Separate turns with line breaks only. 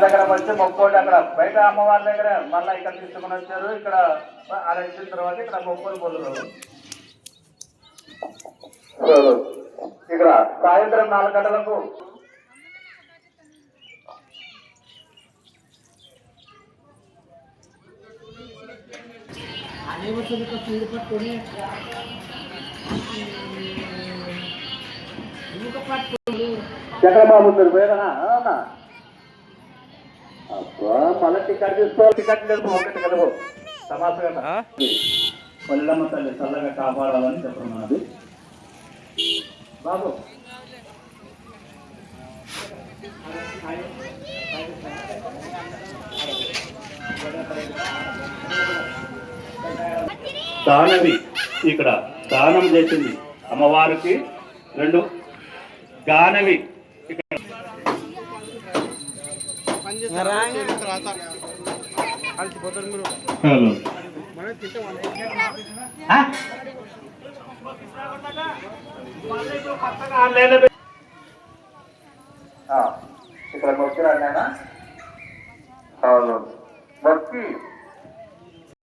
దగ్గర వచ్చి మొక్కోటి అక్కడ బయట అమ్మవారి దగ్గర మళ్ళీ ఇక్కడ తీసుకుని వచ్చారు. ఇక్కడ అలా ఇచ్చిన తర్వాత ఇక్కడ మొక్కులు పొందుతారు. ఇక్కడ సాయంత్రం 4 గంటలకు చక్రబాబు పోయేదనా మళ్ళీ టికెట్ తీసుకోవాలి. టికెట్ లేదు ఒకటి కదా సమాసంగా పల్లెమ్మ తల్లి చల్లగా కాపాడాలని చెప్తున్నది బాబు. దానవి ఇక్కడ దానం చేసింది అమ్మవారికి 2 గానవి ఇక్కడ మొక్కిరాడు నాయన. మొక్కి